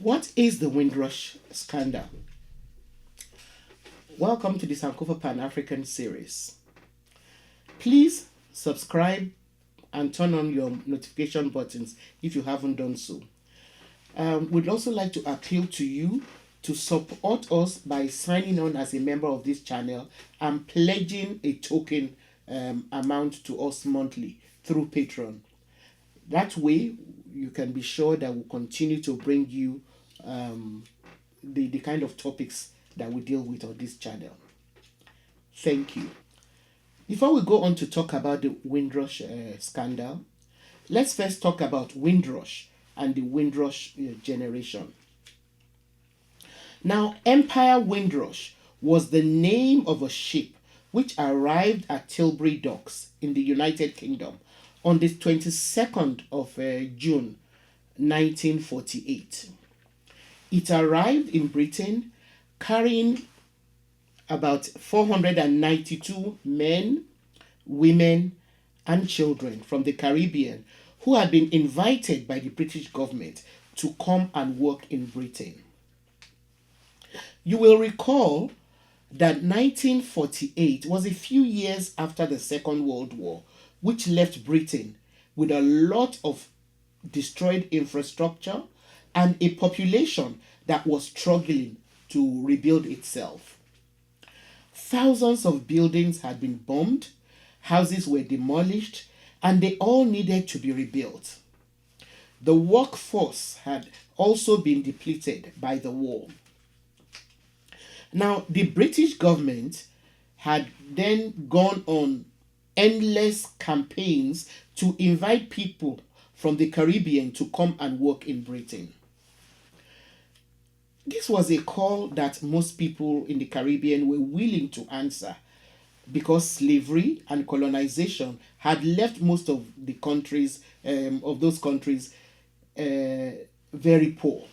What is the Windrush scandal? Welcome to the Sankofa Pan-African series. Please subscribe and turn on your notification buttons if you haven't done so. We'd also like to appeal to you to support us by signing on as a member of this channel and pledging a token amount to us monthly through Patreon. That way, you can be sure that we'll continue to bring you the kind of topics that we deal with on this channel. Thank you. Before we go on to talk about the Windrush scandal, let's first talk about Windrush and the Windrush Generation. Now, Empire Windrush was the name of a ship which arrived at Tilbury Docks in the United Kingdom on the 22nd of June 1948. It arrived in Britain carrying about 492 men, women, and children from the Caribbean who had been invited by the British government to come and work in Britain. You will recall that 1948 was a few years after the Second World War, which left Britain with a lot of destroyed infrastructure and a population that was struggling to rebuild itself. Thousands of buildings had been bombed, houses were demolished, and they all needed to be rebuilt. The workforce had also been depleted by the war. Now, the British government had then gone on endless campaigns to invite people from the Caribbean to come and work in Britain. This was a call that most people in the Caribbean were willing to answer because slavery and colonization had left most of the countries, very poor.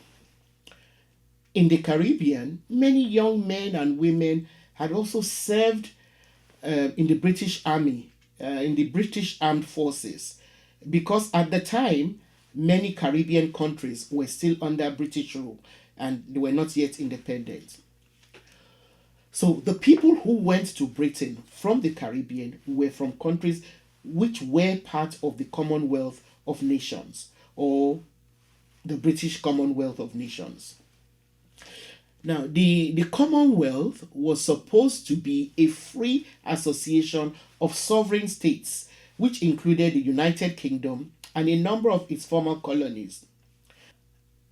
In the Caribbean, many young men and women had also served in the British Army, in the British Armed Forces, because at the time, many Caribbean countries were still under British rule and they were not yet independent. So the people who went to Britain from the Caribbean were from countries which were part of the Commonwealth of Nations or the British Commonwealth of Nations. Now, the Commonwealth was supposed to be a free association of sovereign states, which included the United Kingdom and a number of its former colonies.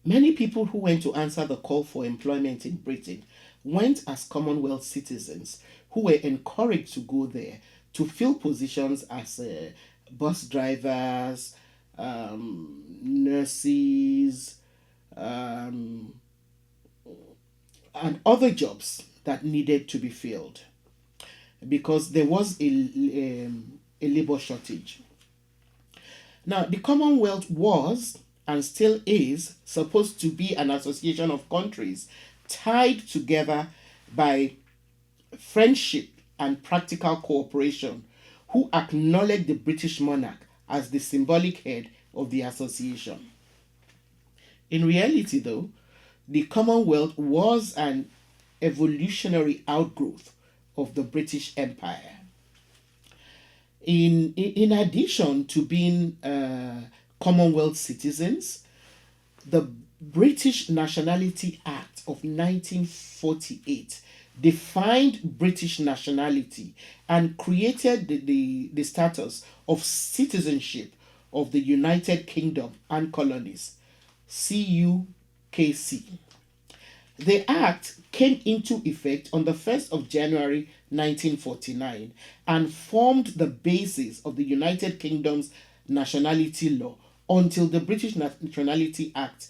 Many people who went to answer the call for employment in Britain went as Commonwealth citizens who were encouraged to go there to fill positions as bus drivers, nurses, and other jobs that needed to be filled because there was a labor shortage. Now, the Commonwealth was and still is supposed to be an association of countries tied together by friendship and practical cooperation who acknowledge the British monarch as the symbolic head of the association. In reality, though, the Commonwealth was an evolutionary outgrowth of the British Empire. In addition to being Commonwealth citizens, the British Nationality Act of 1948 defined British nationality and created the status of citizenship of the United Kingdom and colonies, CUKC. The Act came into effect on the 1st of January 1949 and formed the basis of the United Kingdom's nationality law until the British Nationality Act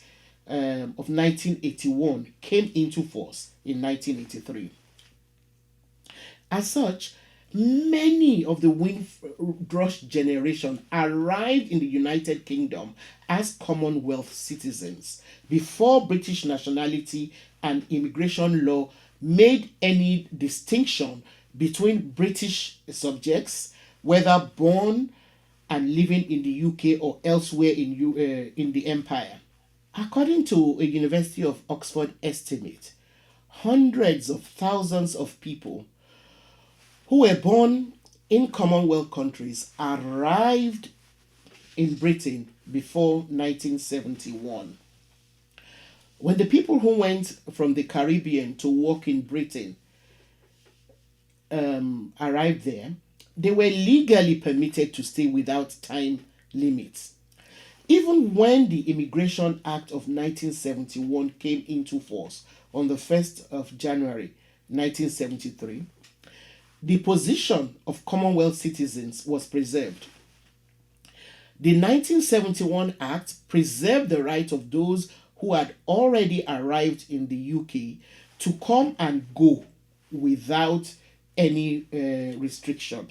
of 1981 came into force in 1983. As such, many of the Windrush generation arrived in the United Kingdom as Commonwealth citizens before British nationality and immigration law made any distinction between British subjects, whether born and living in the UK or elsewhere in the empire. According to a University of Oxford estimate, hundreds of thousands of people who were born in Commonwealth countries arrived in Britain before 1971. When the people who went from the Caribbean to work in Britain arrived there, they were legally permitted to stay without time limits. Even when the Immigration Act of 1971 came into force on the 1st of January 1973, the position of Commonwealth citizens was preserved. The 1971 Act preserved the right of those who had already arrived in the UK to come and go without any restriction.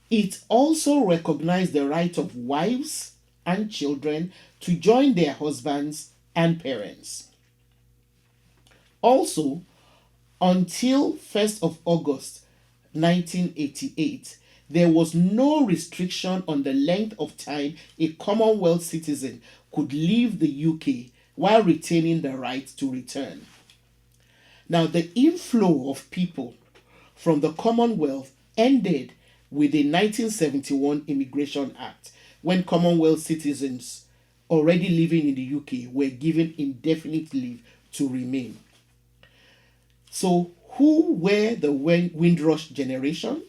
It also recognized the right of wives and children to join their husbands and parents. Also, until 1st of August 1988, there was no restriction on the length of time a Commonwealth citizen could leave the UK while retaining the right to return. Now, the inflow of people from the Commonwealth ended with the 1971 Immigration Act, when Commonwealth citizens already living in the UK were given indefinite leave to remain. So, who were the Windrush Generation?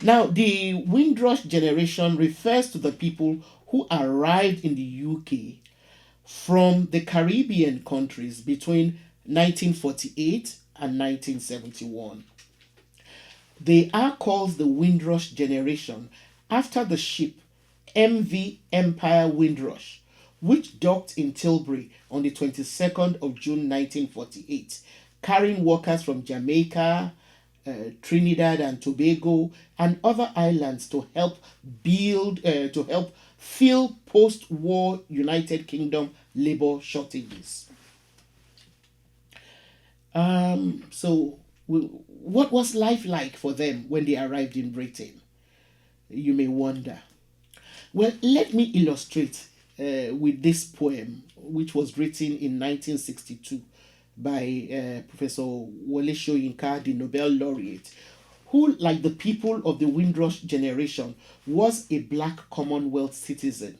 Now, the Windrush Generation refers to the people who arrived in the UK from the Caribbean countries between 1948 and 1971. They are called the Windrush Generation after the ship MV Empire Windrush, which docked in Tilbury on the 22nd of June 1948, carrying workers from Jamaica, Trinidad and Tobago, and other islands to help fill post-war United Kingdom labor shortages. What was life like for them when they arrived in Britain? You may wonder. Well, let me illustrate with this poem, which was written in 1962 by Professor Wole Soyinka, the Nobel laureate, who, like the people of the Windrush Generation, was a black Commonwealth citizen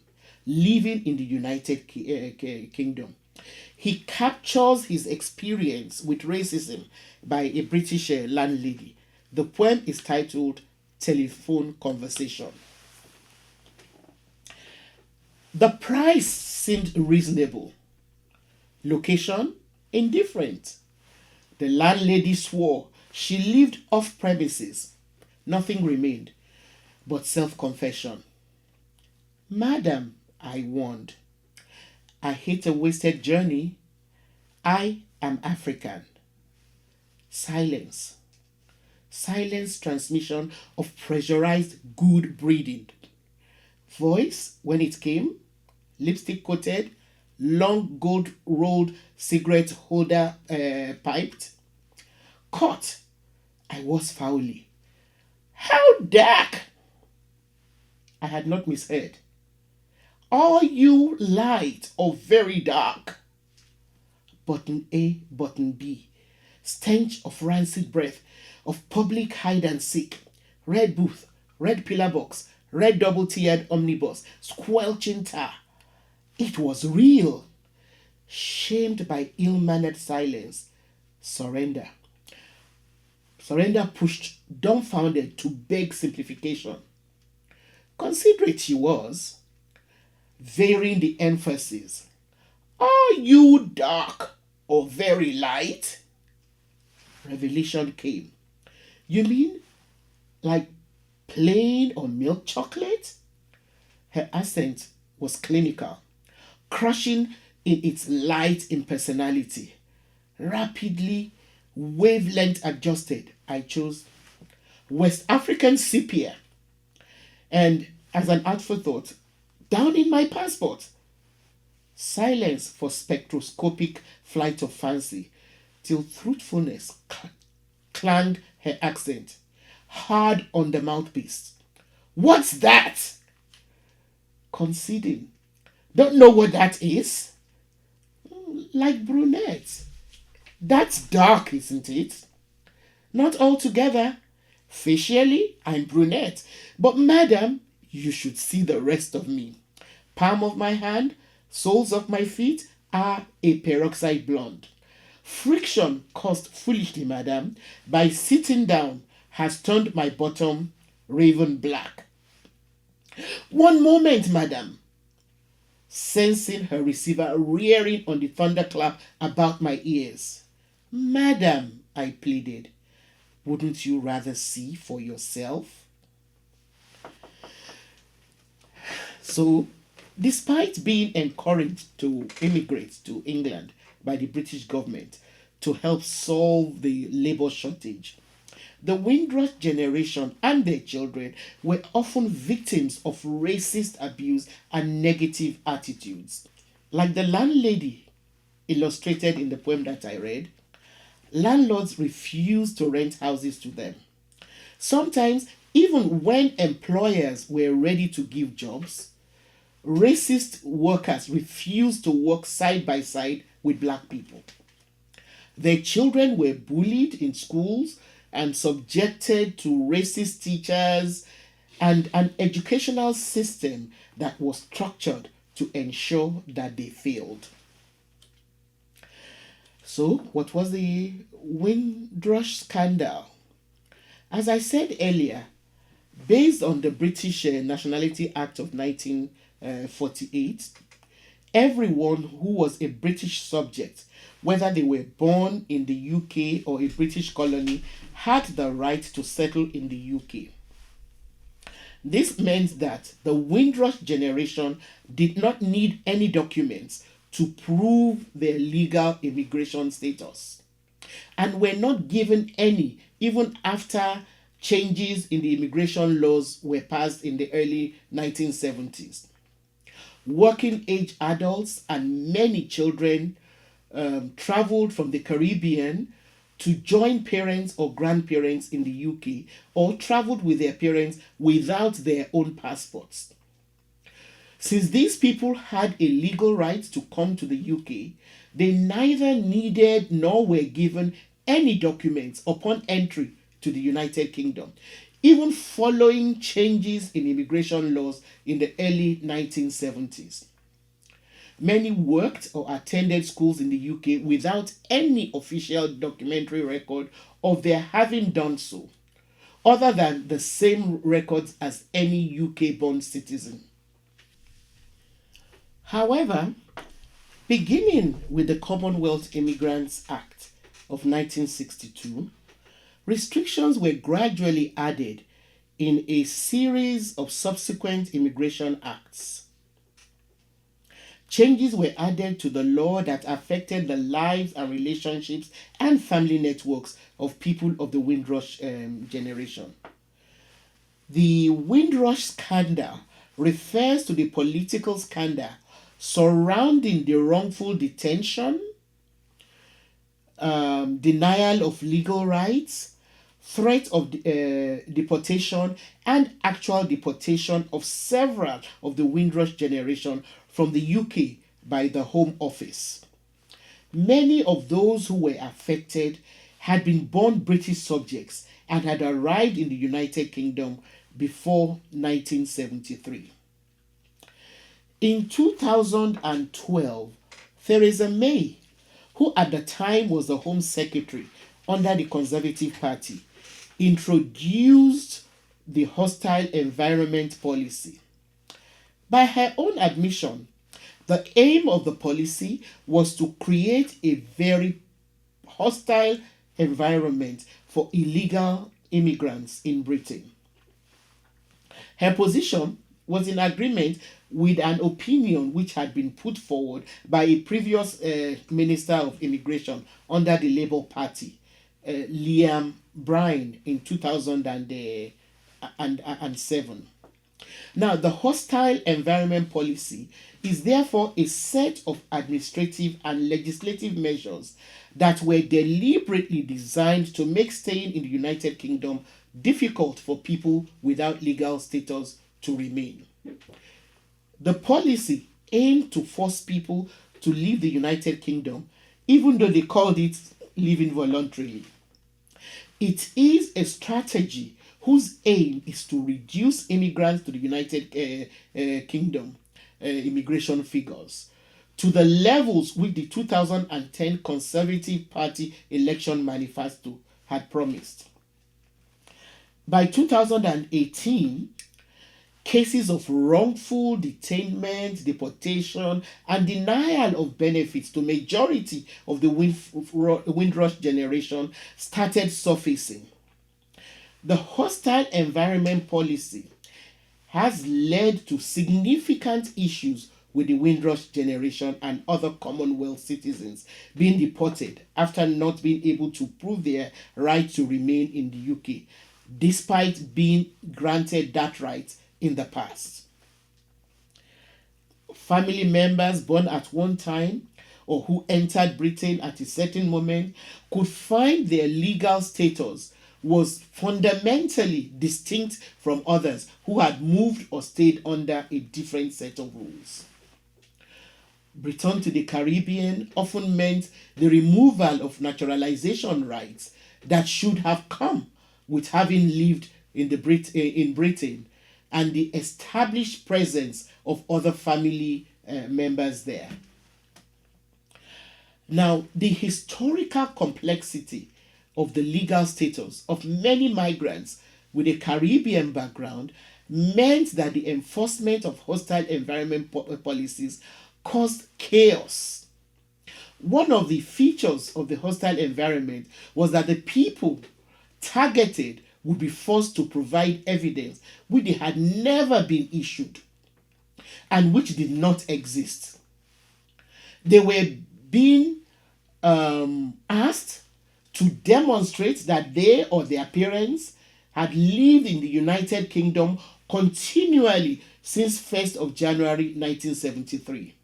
living in the United Kingdom. He captures his experience with racism by a British landlady. The poem is titled Telephone Conversation. The price seemed reasonable. Location, indifferent. The landlady swore she lived off premises. Nothing remained but self-confession. Madam, I warned, I hate a wasted journey. I am African. Silence. Silence transmission of pressurized good breeding. Voice, when it came, lipstick coated, long gold rolled cigarette holder piped. Caught, I was foully. How dark! I had not misheard. Are you light or very dark? Button A, button B. Stench of rancid breath, of public hide and seek. Red booth, red pillar box, red double-tiered omnibus, squelching tar. It was real. Shamed by ill-mannered silence. Surrender. Surrender pushed, dumbfounded, to beg simplification. Considerate she was, varying the emphasis. Are you dark or very light? Revelation came. You mean like plain or milk chocolate? Her accent was clinical, crushing in its light impersonality. Rapidly, wavelength adjusted, I chose West African sepia. And as an afterthought, down in my passport. Silence for spectroscopic flight of fancy, till truthfulness clanged her accent, hard on the mouthpiece. What's that? Conceding, Don't know what that is? Like brunettes. That's dark, isn't it? Not altogether. Facially, I'm brunette. But madam, you should see the rest of me. Palm of my hand, soles of my feet are a peroxide blonde. Friction caused foolishly, madam, by sitting down has turned my bottom raven black. One moment, madam. Sensing her receiver rearing on the thunderclap about my ears. Madam, I pleaded, wouldn't you rather see for yourself? So, despite being encouraged to immigrate to England by the British government to help solve the labour shortage, the Windrush generation and their children were often victims of racist abuse and negative attitudes. Like the landlady illustrated in the poem that I read, landlords refused to rent houses to them. Sometimes, even when employers were ready to give jobs, racist workers refused to work side by side with black people. Their children were bullied in schools and subjected to racist teachers and an educational system that was structured to ensure that they failed. So, what was the Windrush scandal? As I said earlier, based on the British Nationality Act of 1948, everyone who was a British subject, whether they were born in the UK or a British colony, had the right to settle in the UK. This meant that the Windrush generation did not need any documents to prove their legal immigration status, and were not given any even after changes in the immigration laws were passed in the early 1970s. Working age adults and many children traveled from the Caribbean to join parents or grandparents in the UK, or traveled with their parents without their own passports. Since these people had a legal right to come to the UK, they neither needed nor were given any documents upon entry to the United Kingdom, even following changes in immigration laws in the early 1970s. Many worked or attended schools in the UK without any official documentary record of their having done so, other than the same records as any UK born citizen. However, beginning with the Commonwealth Immigrants Act of 1962, restrictions were gradually added in a series of subsequent immigration acts. Changes were added to the law that affected the lives and relationships and family networks of people of the Windrush generation. The Windrush scandal refers to the political scandal surrounding the wrongful detention, denial of legal rights, threat of deportation, and actual deportation of several of the Windrush generation from the UK by the Home Office. Many of those who were affected had been born British subjects and had arrived in the United Kingdom before 1973. In 2012, Theresa May, who at the time was the Home Secretary under the Conservative Party, introduced the hostile environment policy. By her own admission, the aim of the policy was to create a very hostile environment for illegal immigrants in Britain. Her position was in agreement with an opinion which had been put forward by a previous Minister of Immigration under the Labour Party, Liam Bryan, in 2007. Now, the hostile environment policy is therefore a set of administrative and legislative measures that were deliberately designed to make staying in the United Kingdom difficult for people without legal status to remain. The policy aimed to force people to leave the United Kingdom, even though they called it leaving voluntarily. It is a strategy whose aim is to reduce immigrants to the United Kingdom immigration figures to the levels which the 2010 Conservative Party election manifesto had promised. By 2018, cases of wrongful detainment, deportation, and denial of benefits to majority of the Windrush generation started surfacing. The hostile environment policy has led to significant issues with the Windrush generation and other Commonwealth citizens being deported after not being able to prove their right to remain in the UK, despite being granted that right in the past. Family members born at one time or who entered Britain at a certain moment could find their legal status was fundamentally distinct from others who had moved or stayed under a different set of rules. Return to the Caribbean often meant the removal of naturalization rights that should have come with having lived in Britain and the established presence of other family members there. Now, the historical complexity of the legal status of many migrants with a Caribbean background meant that the enforcement of hostile environment policies caused chaos. One of the features of the hostile environment was that the people targeted would be forced to provide evidence which they had never been issued and which did not exist. They were being asked to demonstrate that they or their parents had lived in the United Kingdom continually since 1st of January 1973.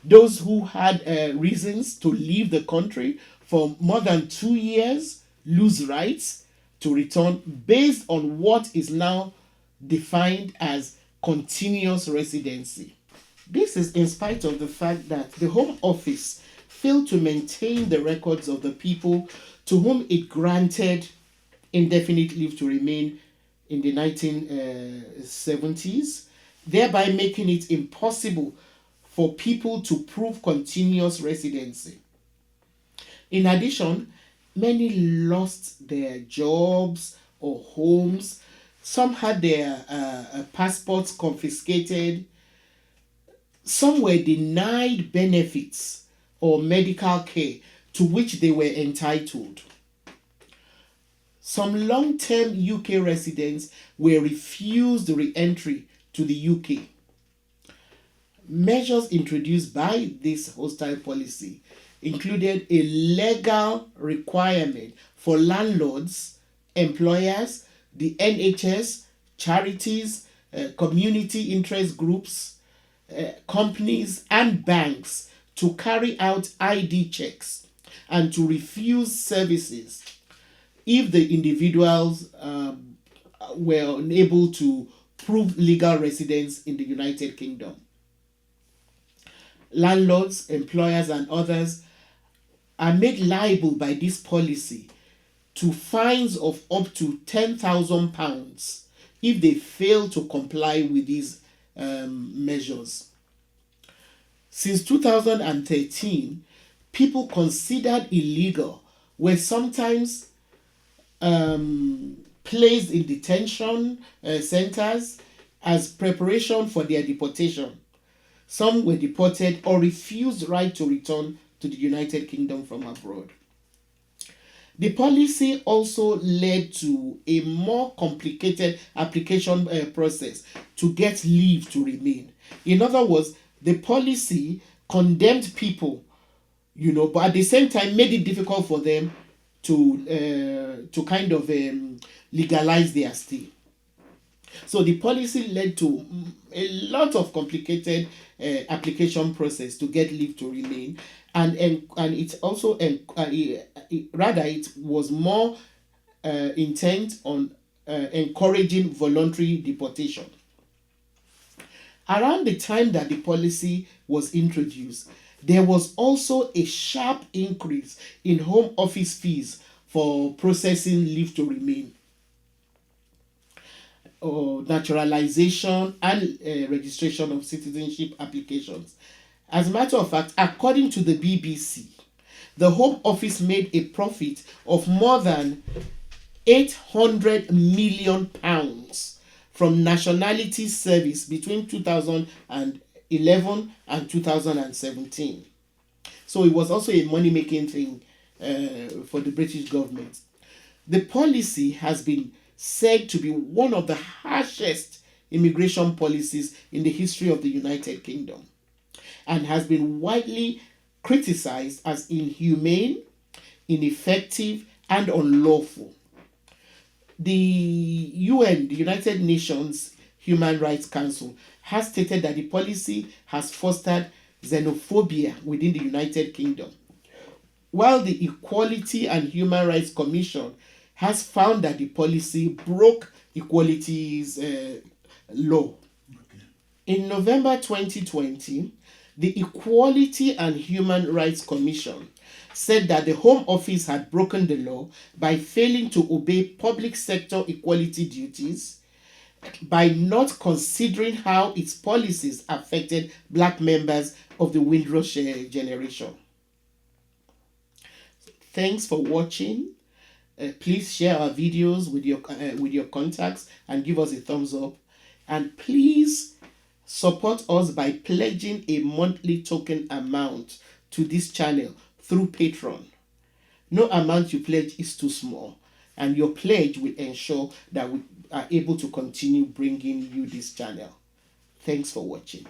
Those who had reasons to leave the country for more than 2 years lose rights to return based on what is now defined as continuous residency. This is in spite of the fact that the Home Office failed to maintain the records of the people to whom it granted indefinite leave to remain in the 1970s, thereby making it impossible for people to prove continuous residency. In addition, many lost their jobs or homes. Some had their passports confiscated. Some were denied benefits or medical care to which they were entitled. Some long-term UK residents were refused re-entry to the UK. Measures introduced by this hostile policy included a legal requirement for landlords, employers, the NHS, charities, community interest groups, companies, and banks to carry out ID checks and to refuse services if the individuals were unable to prove legal residence in the United Kingdom. Landlords, employers, and others are made liable by this policy to fines of up to £10,000 if they fail to comply with these measures. Since 2013, people considered illegal were sometimes placed in detention centers as preparation for their deportation. Some were deported or refused right to return to the United Kingdom from abroad. The policy also led to a more complicated application process to get leave to remain. In other words, the policy condemned people, but at the same time made it difficult for them to kind of legalize their stay. So the policy led to a lot of complicated application process to get leave to remain, and it also it was more intent on encouraging voluntary deportation. Around the time that the policy was introduced, there was also a sharp increase in home office fees for processing leave to remain, or naturalization, and registration of citizenship applications. As a matter of fact, according to the BBC, the Home Office made a profit of more than £800 million from nationality service between 2011 and 2017. So it was also a money making thing for the British government. The policy has been said to be one of the harshest immigration policies in the history of the United Kingdom, and has been widely criticized as inhumane, ineffective, and unlawful. The UN, the United Nations Human Rights Council, has stated that the policy has fostered xenophobia within the United Kingdom, while the Equality and Human Rights Commission has found that the policy broke equality's law. Okay. In November 2020, the Equality and Human Rights Commission said that the Home Office had broken the law by failing to obey public sector equality duties, by not considering how its policies affected black members of the Windrush generation. Thanks for watching. Please share our videos with your contacts and give us a thumbs up. And please support us by pledging a monthly token amount to this channel through Patreon. No amount you pledge is too small, and your pledge will ensure that we are able to continue bringing you this channel. Thanks for watching.